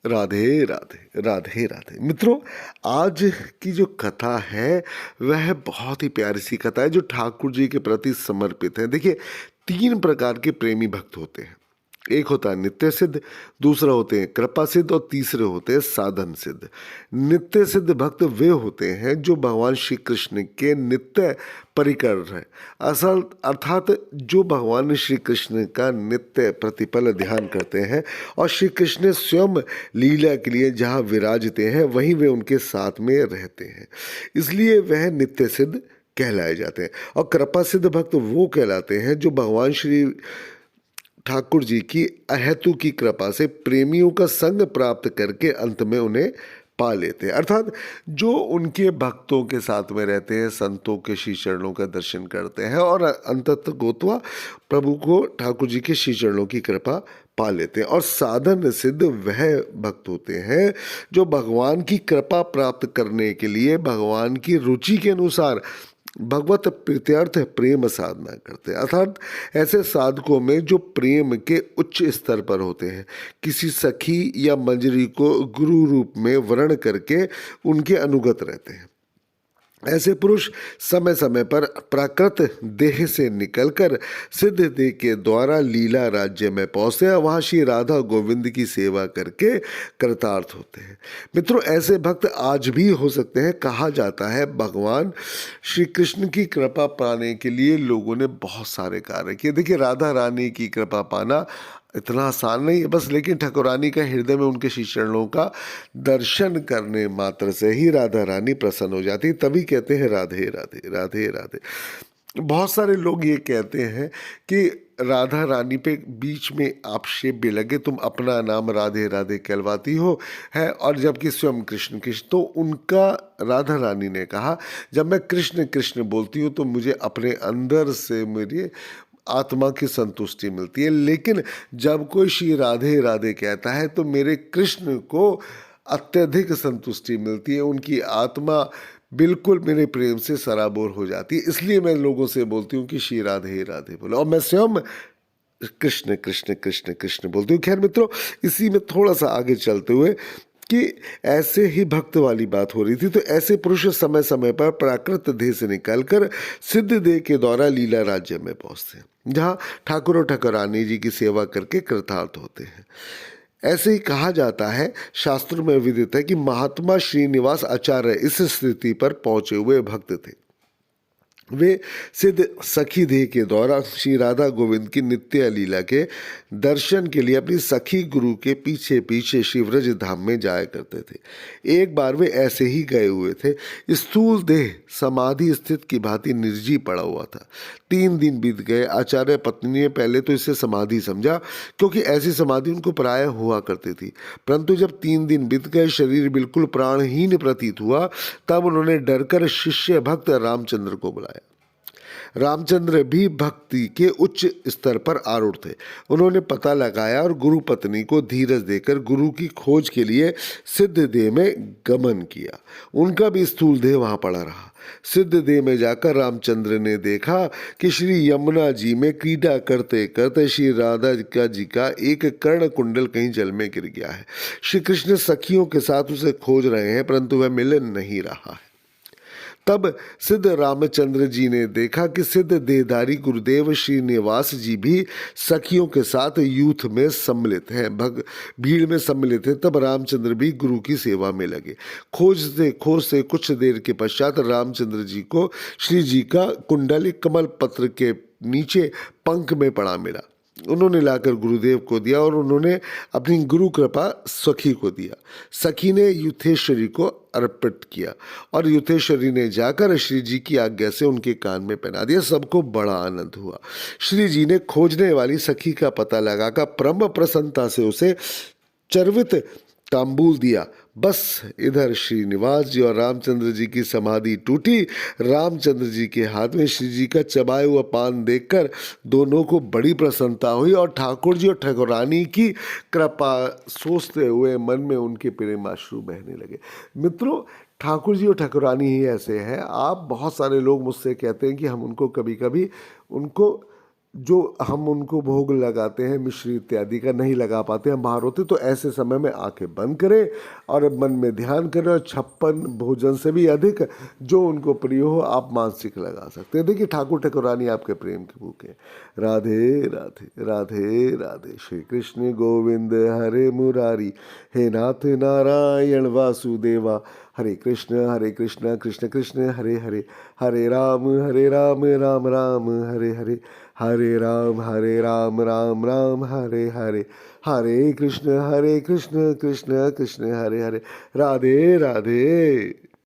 राधे राधे राधे राधे मित्रों, आज की जो कथा है वह बहुत ही प्यारी सी कथा है जो ठाकुर जी के प्रति समर्पित है। देखिए, तीन प्रकार के प्रेमी भक्त होते हैं। एक होता है नित्य सिद्ध, दूसरा होते हैं कृपा सिद्ध और तीसरे होते हैं साधन सिद्ध। नित्य सिद्ध भक्त वे होते हैं जो भगवान श्री कृष्ण के नित्य परिकर हैं, असल अर्थात जो भगवान श्री कृष्ण का नित्य प्रतिपल ध्यान करते हैं और श्री कृष्ण स्वयं लीला के लिए जहाँ विराजते हैं वहीं वे उनके साथ में रहते हैं, इसलिए वह नित्य सिद्ध कहलाए जाते हैं। और कृपा सिद्ध भक्त वो कहलाते हैं जो भगवान श्री ठाकुर जी की अहेतु की कृपा से प्रेमियों का संग प्राप्त करके अंत में उन्हें पा लेते हैं, अर्थात जो उनके भक्तों के साथ में रहते हैं, संतों के श्री चरणों का दर्शन करते हैं और अंततः गोतवा प्रभु को ठाकुर जी के श्री चरणों की कृपा पा लेते हैं। और साधन सिद्ध वह भक्त होते हैं जो भगवान की कृपा प्राप्त करने के लिए भगवान की रुचि के अनुसार भगवत प्रीत्यर्थ प्रेम साधना करते हैं, अर्थात ऐसे साधकों में जो प्रेम के उच्च स्तर पर होते हैं, किसी सखी या मंजरी को गुरु रूप में वर्ण करके उनके अनुगत रहते हैं। ऐसे पुरुष समय समय पर प्राकृत देह से निकलकर सिद्ध देह के द्वारा लीला राज्य में पहुँचते हैं, वहाँ श्री राधा गोविंद की सेवा करके कृतार्थ होते हैं। मित्रों, ऐसे भक्त आज भी हो सकते हैं। कहा जाता है भगवान श्री कृष्ण की कृपा पाने के लिए लोगों ने बहुत सारे कार्य किए। देखिए, राधा रानी की कृपा पाना इतना आसान नहीं है बस, लेकिन ठाकुरानी का हृदय में उनके श्री चरणों का दर्शन करने मात्र से ही राधा रानी प्रसन्न हो जाती, तभी कहते हैं राधे राधे राधे राधे। बहुत सारे लोग ये कहते हैं कि राधा रानी पे बीच में आक्षेप भी लगे, तुम अपना नाम राधे राधे कहलवाती हो है, और जबकि स्वयं कृष्ण कृष्ण। तो उनका राधा रानी ने कहा, जब मैं कृष्ण कृष्ण बोलती हूँ तो मुझे अपने अंदर से मेरी आत्मा की संतुष्टि मिलती है, लेकिन जब कोई श्री राधे राधे कहता है तो मेरे कृष्ण को अत्यधिक संतुष्टि मिलती है, उनकी आत्मा बिल्कुल मेरे प्रेम से सराबोर हो जाती है। इसलिए मैं लोगों से बोलती हूँ कि श्री राधे राधे बोलो, और मैं स्वयं कृष्ण कृष्ण कृष्ण कृष्ण बोलती हूँ। खैर मित्रों, इसी में थोड़ा सा आगे चलते हुए कि ऐसे ही भक्त वाली बात हो रही थी, तो ऐसे पुरुष समय समय पर प्राकृत देह से निकलकर सिद्ध देह के द्वारा लीला राज्य में पहुंचते हैं, जहाँ ठाकुर और ठाकुरानी जी की सेवा करके कृतार्थ होते हैं। ऐसे ही कहा जाता है, शास्त्रों में विदित है कि महात्मा श्रीनिवास आचार्य इस स्थिति पर पहुंचे हुए भक्त थे। वे सिद्ध सखी देह के द्वारा श्री राधा गोविंद की नित्य लीला के दर्शन के लिए अपनी सखी गुरु के पीछे पीछे शिवरज धाम में जाया करते थे। एक बार वे ऐसे ही गए हुए थे। स्थूल देह समाधि स्थित की भांति निर्जीव पड़ा हुआ था। 3 दिन बीत गए। आचार्य पत्नी ने पहले तो इसे समाधि समझा, क्योंकि ऐसी समाधि उनको प्रायः हुआ करती थी, परंतु जब 3 दिन बीत गए, शरीर बिल्कुल प्राणहीन प्रतीत हुआ, तब उन्होंने डरकर शिष्य भक्त रामचंद्र को बुलाया। रामचंद्र भी भक्ति के उच्च स्तर पर आरूढ़ थे। उन्होंने पता लगाया और गुरु पत्नी को धीरज देकर गुरु की खोज के लिए सिद्ध देह में गमन किया। उनका भी स्थूल देह वहां पड़ा रहा। सिद्ध देह में जाकर रामचंद्र ने देखा कि श्री यमुना जी में क्रीड़ा करते करते श्री राधा जी का एक कर्ण कुंडल कहीं जल में गिर गया है। श्री कृष्ण सखियों के साथ उसे खोज रहे हैं, परंतु वह मिल नहीं रहा है। तब सिद्ध रामचंद्र जी ने देखा कि सिद्ध देहधारी गुरुदेव श्रीनिवास जी भी सखियों के साथ यूथ में सम्मिलित हैं, भीड़ में सम्मिलित हैं। तब रामचंद्र भी गुरु की सेवा में लगे। खोजते खोजते कुछ देर के पश्चात रामचंद्र जी को श्री जी का कुंडल एक कमल पत्र के नीचे पंख में पड़ा मिला। उन्होंने लाकर गुरुदेव को दिया और उन्होंने अपनी गुरु कृपा सखी को दिया। सखी ने युथेश्वरी को अर्पित किया और युथेश्वरी ने जाकर श्री जी की आज्ञा से उनके कान में पहना दिया। सबको बड़ा आनंद हुआ। श्री जी ने खोजने वाली सखी का पता लगाकर परम प्रसन्नता से उसे चर्वित तांबूल दिया। बस इधर श्रीनिवास जी और रामचंद्र जी की समाधि टूटी। रामचंद्र जी के हाथ में श्री जी का चबाया हुआ पान देखकर दोनों को बड़ी प्रसन्नता हुई और ठाकुर जी और ठाकुरानी की कृपा सोचते हुए मन में उनके प्रेमाश्रु बहने लगे। मित्रों, ठाकुर जी और ठाकुरानी ही ऐसे हैं। आप बहुत सारे लोग मुझसे कहते हैं कि हम उनको कभी कभी उनको जो हम उनको भोग लगाते हैं मिश्री इत्यादि का नहीं लगा पाते, हम बाहर होते, तो ऐसे समय में आंखें बंद करें और मन में ध्यान करें और 56 भोजन से भी अधिक जो उनको प्रिय हो आप मानसिक लगा सकते हैं। देखिए ठाकुर ठाकुरानी आपके प्रेम के भूखे। राधे राधे राधे राधे। श्री कृष्ण गोविंद हरे मुरारी, हे नाथ नारायण वासुदेवा, हरे कृष्ण कृष्ण कृष्ण हरे हरे, हरे राम राम राम हरे हरे, हरे राम राम राम हरे हरे, हरे कृष्ण कृष्ण कृष्ण हरे हरे। राधे राधे।